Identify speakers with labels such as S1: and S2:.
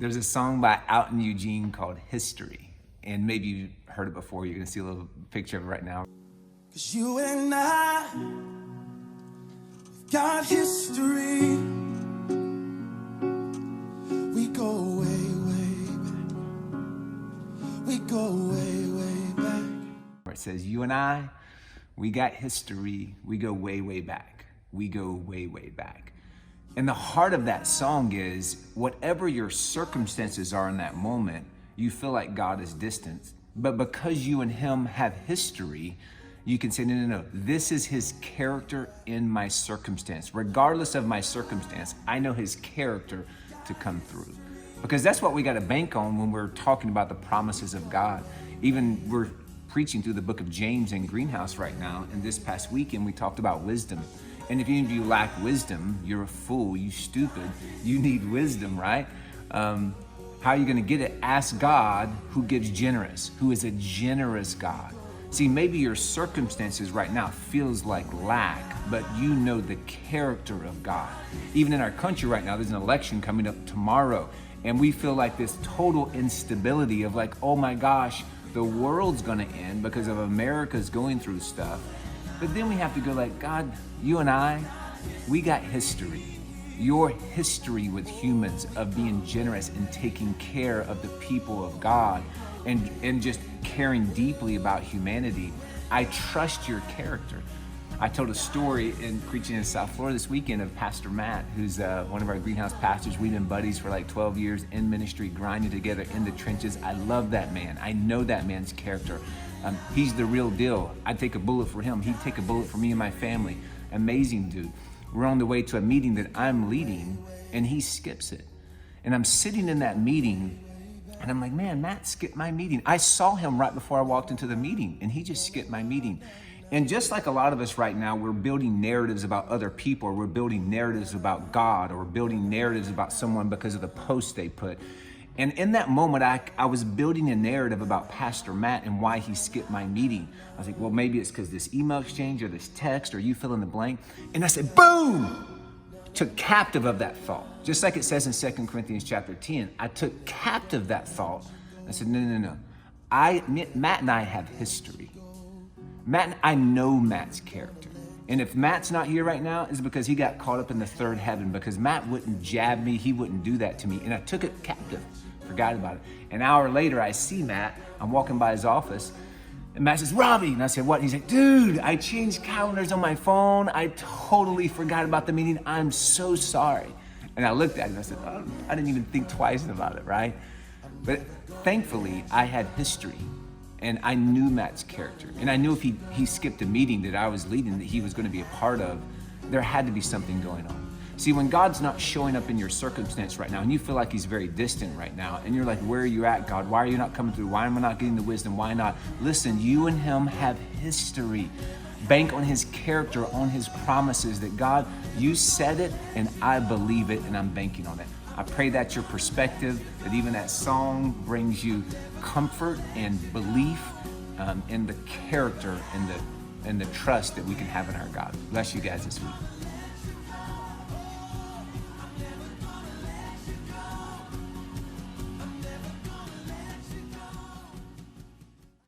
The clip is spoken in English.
S1: There's a song by Out in Eugene called History. And maybe you heard it before. You're going to see a little picture of it right now.
S2: 'Cause you and I got history. We go way, way back. We go way, way back.
S1: Where it says, you and I, we got history. We go way, way back. We go way, way back. And the heart of that song is, whatever your circumstances are in that moment, you feel like God is distant. But because you and him have history, you can say, no, this is his character in my circumstance. Regardless of my circumstance, I know his character to come through. Because that's what we got to bank on when we're talking about the promises of God. Even we're preaching through the book of James in Greenhouse right now. And this past weekend, we talked about wisdom. And if any of you lack wisdom, you're a fool, you stupid. You need wisdom, right? How are you going to get it? Ask God, who gives generous, who is a generous God. See, maybe your circumstances right now feels like lack, but you know the character of God. Even in our country right now, there's an election coming up tomorrow, and we feel like this total instability of like, oh my gosh, the world's gonna end because of America's going through stuff. But then we have to go like, God, you and I, we got history. Your history with humans of being generous and taking care of the people of God and just caring deeply about humanity. I trust your character. I told a story in preaching in South Florida this weekend of Pastor Matt, who's one of our greenhouse pastors. We've been buddies for like 12 years in ministry, grinding together in the trenches. I love that man. I know that man's character. He's the real deal. I'd take a bullet for him. He'd take a bullet for me and my family. Amazing dude. We're on the way to a meeting that I'm leading, and he skips it. And I'm sitting in that meeting, and I'm like, man, Matt skipped my meeting. I saw him right before I walked into the meeting, and he just skipped my meeting. And just like a lot of us right now, we're building narratives about other people, or we're building narratives about God, or we're building narratives about someone because of the post they put. And in that moment, I was building a narrative about Pastor Matt and why he skipped my meeting. I was like, well, maybe it's because this email exchange or this text or you fill in the blank. And I said, boom, took captive of that thought. Just like it says in 2 Corinthians chapter 10, I took captive that thought. I said, no. Matt and I have history. I know Matt's character. And if Matt's not here right now, it's because he got caught up in the third heaven, because Matt wouldn't jab me. He wouldn't do that to me. And I took it captive, forgot about it. An hour later, I see Matt. I'm walking by his office. And Matt says, Robbie. And I said, what? And he's like, dude, I changed calendars on my phone. I totally forgot about the meeting. I'm so sorry. And I looked at him and I said, oh, I didn't even think twice about it, right? But thankfully, I had history. And I knew Matt's character. And I knew if he skipped a meeting that I was leading that he was going to be a part of, there had to be something going on. See, when God's not showing up in your circumstance right now, and you feel like he's very distant right now, and you're like, where are you at, God? Why are you not coming through? Why am I not getting the wisdom? Why not? Listen, you and him have history. Bank on his character, on his promises that God, you said it, and I believe it, and I'm banking on it. I pray that's your perspective, that even that song brings you comfort and belief in the character and the trust that we can have in our God. Bless you guys this week.